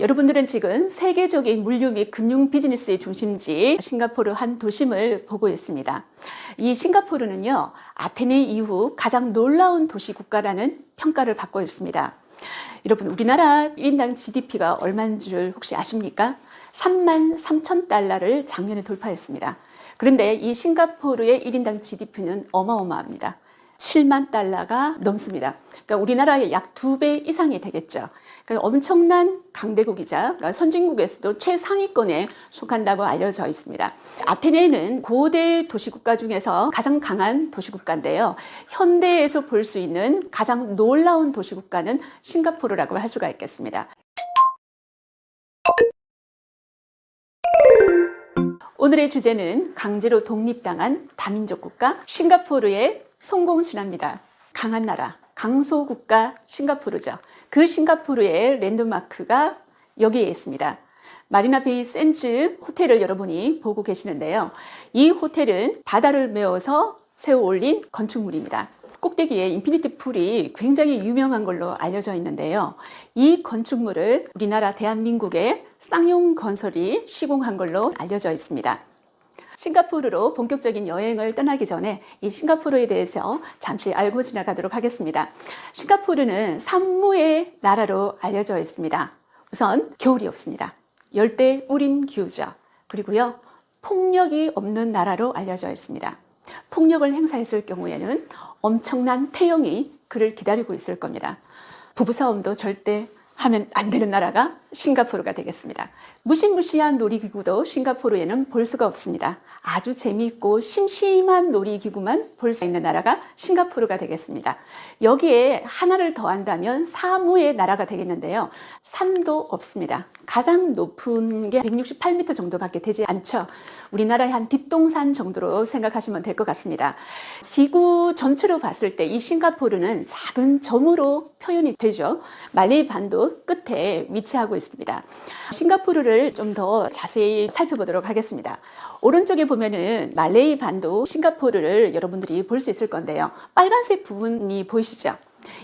여러분들은 지금 세계적인 물류 및 금융 비즈니스의 중심지 싱가포르 한 도심을 보고 있습니다. 이 싱가포르는요, 아테네 이후 가장 놀라운 도시 국가라는 평가를 받고 있습니다. 여러분, 우리나라 1인당 GDP가 얼마인 줄 혹시 아십니까? 33,000달러를 작년에 돌파했습니다. 그런데 이 싱가포르의 1인당 GDP는 어마어마합니다. 7만 달러가 넘습니다. 그러니까 우리나라의 약 2배 이상이 되겠죠. 그러니까 엄청난 강대국이자 그러니까 선진국에서도 최상위권에 속한다고 알려져 있습니다. 아테네는 고대 도시국가 중에서 가장 강한 도시국가인데요. 현대에서 볼 수 있는 가장 놀라운 도시국가는 싱가포르라고 할 수가 있겠습니다. 오늘의 주제는 강제로 독립당한 다민족 국가 싱가포르의 성공 신화입니다. 강한 나라, 강소국가 싱가포르죠. 그 싱가포르의 랜드마크가 여기에 있습니다. 마리나 베이 샌즈 호텔을 여러분이 보고 계시는데요. 이 호텔은 바다를 메워서 세워 올린 건축물입니다. 꼭대기에 인피니티 풀이 굉장히 유명한 걸로 알려져 있는데요. 이 건축물을 우리나라 대한민국의 쌍용 건설이 시공한 걸로 알려져 있습니다. 싱가포르로 본격적인 여행을 떠나기 전에 이 싱가포르에 대해서 잠시 알고 지나가도록 하겠습니다. 싱가포르는 산무의 나라로 알려져 있습니다. 우선 겨울이 없습니다. 열대 우림 기후죠. 그리고요, 폭력이 없는 나라로 알려져 있습니다. 폭력을 행사했을 경우에는 엄청난 태형이 그를 기다리고 있을 겁니다. 부부싸움도 절대 하면 안 되는 나라가 싱가포르가 되겠습니다. 무시무시한 놀이기구도 싱가포르에는 볼 수가 없습니다. 아주 재미있고 심심한 놀이기구만 볼 수 있는 나라가 싱가포르가 되겠습니다. 여기에 하나를 더한다면 사무의 나라가 되겠는데요. 산도 없습니다. 가장 높은 게 168m 정도밖에 되지 않죠. 우리나라의 한 뒷동산 정도로 생각하시면 될 것 같습니다. 지구 전체로 봤을 때 이 싱가포르는 작은 점으로 표현이 되죠. 말레이 반도 끝에 위치하고 있습니다. 싱가포르를 좀 더 자세히 살펴보도록 하겠습니다. 오른쪽에 보면은 말레이 반도 싱가포르를 여러분들이 볼 수 있을 건데요. 빨간색 부분이 보이시죠?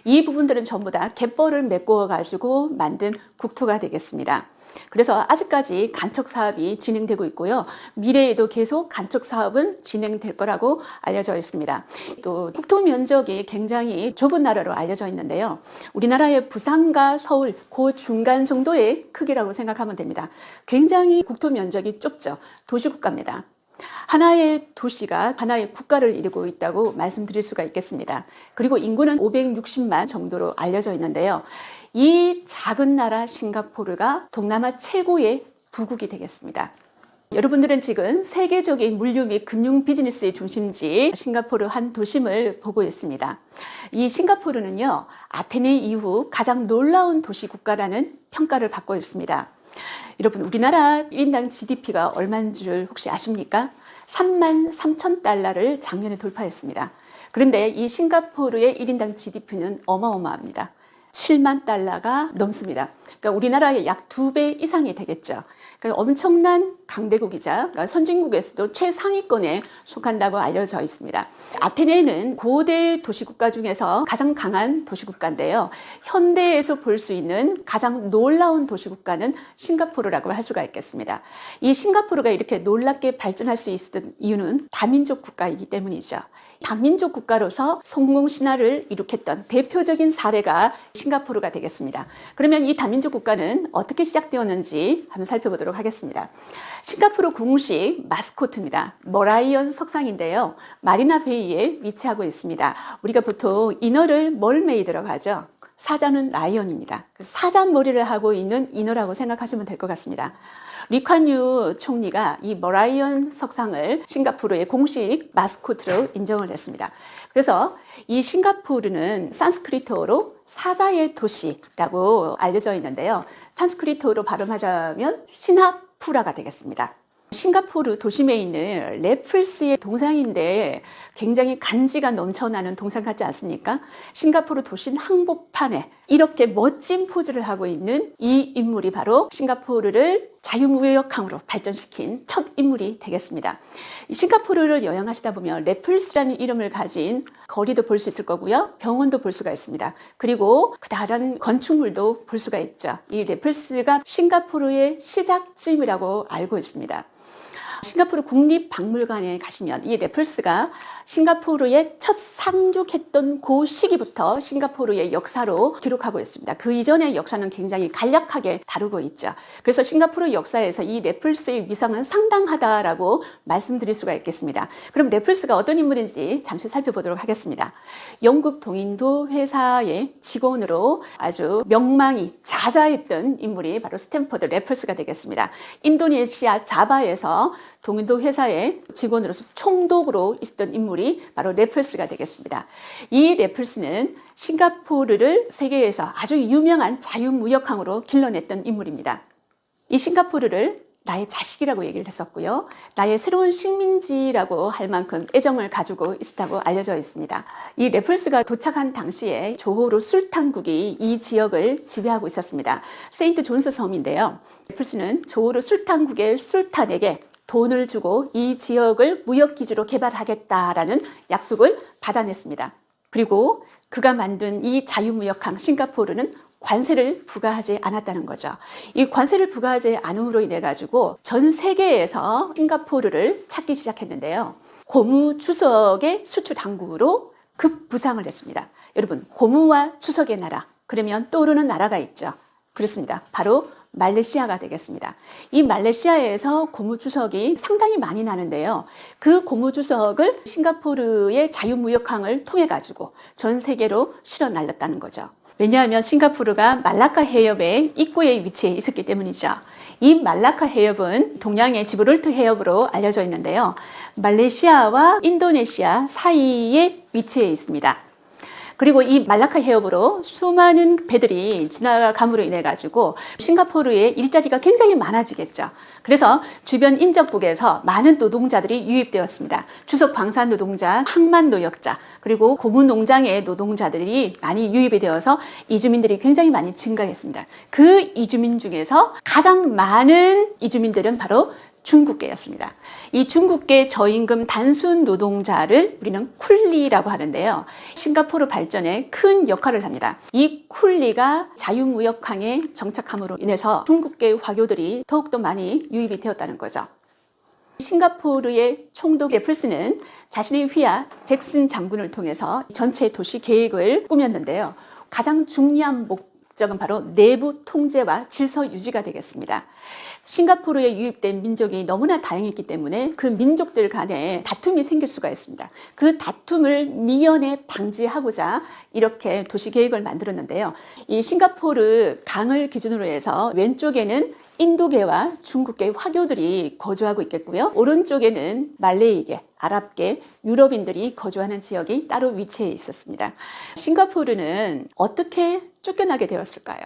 이 부분들은 전부 다 갯벌을 메꿔 가지고 만든 국토가 되겠습니다. 그래서 아직까지 간척 사업이 진행되고 있고요. 미래에도 계속 간척 사업은 진행될 거라고 알려져 있습니다. 또 국토 면적이 굉장히 좁은 나라로 알려져 있는데요. 우리나라의 부산과 서울 그 중간 정도의 크기라고 생각하면 됩니다. 굉장히 국토 면적이 좁죠. 도시국가입니다. 하나의 도시가 하나의 국가를 이루고 있다고 말씀드릴 수가 있겠습니다. 그리고 인구는 560만 정도로 알려져 있는데요. 이 작은 나라 싱가포르가 동남아 최고의 부국이 되겠습니다. 여러분들은 지금 세계적인 물류 및 금융 비즈니스의 중심지 싱가포르 한 도심을 보고 있습니다. 이 싱가포르는요, 아테네 이후 가장 놀라운 도시 국가라는 평가를 받고 있습니다. 여러분, 우리나라 1인당 GDP가 얼마인 줄 혹시 아십니까? 33,000달러를 작년에 돌파했습니다. 그런데 이 싱가포르의 1인당 GDP는 어마어마합니다. 7만 달러가 넘습니다. 그러니까 우리나라의 약 2배 이상이 되겠죠. 그러니까 엄청난 강대국이자 그러니까 선진국에서도 최상위권에 속한다고 알려져 있습니다. 아테네는 고대 도시국가 중에서 가장 강한 도시국가인데요. 현대에서 볼 수 있는 가장 놀라운 도시국가는 싱가포르라고 할 수가 있겠습니다. 이 싱가포르가 이렇게 놀랍게 발전할 수 있었던 이유는 다민족 국가이기 때문이죠. 다민족 국가로서 성공 신화를 이룩했던 대표적인 사례가 싱가포르가 되겠습니다. 그러면 이 다민족 국가는 어떻게 시작되었는지 한번 살펴보도록 하겠습니다. 싱가포르 공식 마스코트입니다. 머라이언 석상인데요. 마리나 베이에 위치하고 있습니다. 우리가 보통 인어를 멀메이드라고 하죠. 사자는 라이언입니다. 사자 머리를 하고 있는 인어라고 생각하시면 될 것 같습니다. 리콴유 총리가 이 머라이언 석상을 싱가포르의 공식 마스코트로 인정을 했습니다. 그래서 이 싱가포르는 산스크리트어로 사자의 도시라고 알려져 있는데요. 산스크리트어로 발음하자면 시나푸라가 되겠습니다. 싱가포르 도심에 있는 레플스의 동상인데 굉장히 간지가 넘쳐나는 동상 같지 않습니까? 싱가포르 도심 항복판에 이렇게 멋진 포즈를 하고 있는 이 인물이 바로 싱가포르를 자유무역항으로 발전시킨 첫 인물이 되겠습니다. 싱가포르를 여행하시다 보면 레플스라는 이름을 가진 거리도 볼 수 있을 거고요. 병원도 볼 수가 있습니다. 그리고 그다란 건축물도 볼 수가 있죠. 이 레플스가 싱가포르의 시작점이라고 알고 있습니다. 싱가포르 국립박물관에 가시면 이 레플스가 싱가포르에 첫 상륙했던 그 시기부터 싱가포르의 역사로 기록하고 있습니다. 그 이전의 역사는 굉장히 간략하게 다루고 있죠. 그래서 싱가포르 역사에서 이 레플스의 위상은 상당하다라고 말씀드릴 수가 있겠습니다. 그럼 레플스가 어떤 인물인지 잠시 살펴보도록 하겠습니다. 영국 동인도 회사의 직원으로 아주 명망이 자자했던 인물이 바로 스탠퍼드 레플스가 되겠습니다. 인도네시아 자바에서 동인도 회사의 직원으로서 총독으로 있었던 인물이 바로 레플스가 되겠습니다. 이 레플스는 싱가포르를 세계에서 아주 유명한 자유무역항으로 길러냈던 인물입니다. 이 싱가포르를 나의 자식이라고 얘기를 했었고요. 나의 새로운 식민지라고 할 만큼 애정을 가지고 있었다고 알려져 있습니다. 이 레플스가 도착한 당시에 조호르 술탄국이 이 지역을 지배하고 있었습니다. 세인트 존스 섬인데요. 레플스는 조호르 술탄국의 술탄에게 돈을 주고 이 지역을 무역기지로 개발하겠다라는 약속을 받아냈습니다. 그리고 그가 만든 이 자유무역항 싱가포르는 관세를 부과하지 않았다는 거죠. 이 관세를 부과하지 않음으로 인해 가지고 전 세계에서 싱가포르를 찾기 시작했는데요. 고무주석의 수출 당국으로 급부상을 했습니다. 여러분, 고무와 주석의 나라, 그러면 떠오르는 나라가 있죠. 그렇습니다. 바로 말레이시아가 되겠습니다. 이 말레이시아에서 고무주석이 상당히 많이 나는데요. 그 고무주석을 싱가포르의 자유무역항을 통해 가지고 전 세계로 실어 날렸다는 거죠. 왜냐하면 싱가포르가 말라카 해협의 입구에 위치해 있었기 때문이죠. 이 말라카 해협은 동양의 지브롤터 해협으로 알려져 있는데요. 말레이시아와 인도네시아 사이에 위치해 있습니다. 그리고 이 말라카 해협으로 수많은 배들이 지나감으로 인해 가지고 싱가포르의 일자리가 굉장히 많아지겠죠. 그래서 주변 인접국에서 많은 노동자들이 유입되었습니다. 주석 방산 노동자, 항만 노역자, 그리고 고무 농장의 노동자들이 많이 유입이 되어서 이주민들이 굉장히 많이 증가했습니다. 그 이주민 중에서 가장 많은 이주민들은 바로 중국계였습니다. 이 중국계 저임금 단순 노동자를 우리는 쿨리라고 하는데요. 싱가포르 발전에 큰 역할을 합니다. 이 쿨리가 자유무역항에 정착함으로 인해서 중국계 화교들이 더욱더 많이 유입이 되었다는 거죠. 싱가포르의 총독 레플스는 자신의 휘하 잭슨 장군을 통해서 전체 도시 계획을 꾸몄는데요. 가장 중요한 목적은 바로 내부 통제와 질서 유지가 되겠습니다. 싱가포르에 유입된 민족이 너무나 다양했기 때문에 그 민족들 간에 다툼이 생길 수가 있습니다. 그 다툼을 미연에 방지하고자 이렇게 도시계획을 만들었는데요. 이 싱가포르 강을 기준으로 해서 왼쪽에는 인도계와 중국계 화교들이 거주하고 있겠고요. 오른쪽에는 말레이계, 아랍계, 유럽인들이 거주하는 지역이 따로 위치해 있었습니다. 싱가포르는 어떻게 쫓겨나게 되었을까요?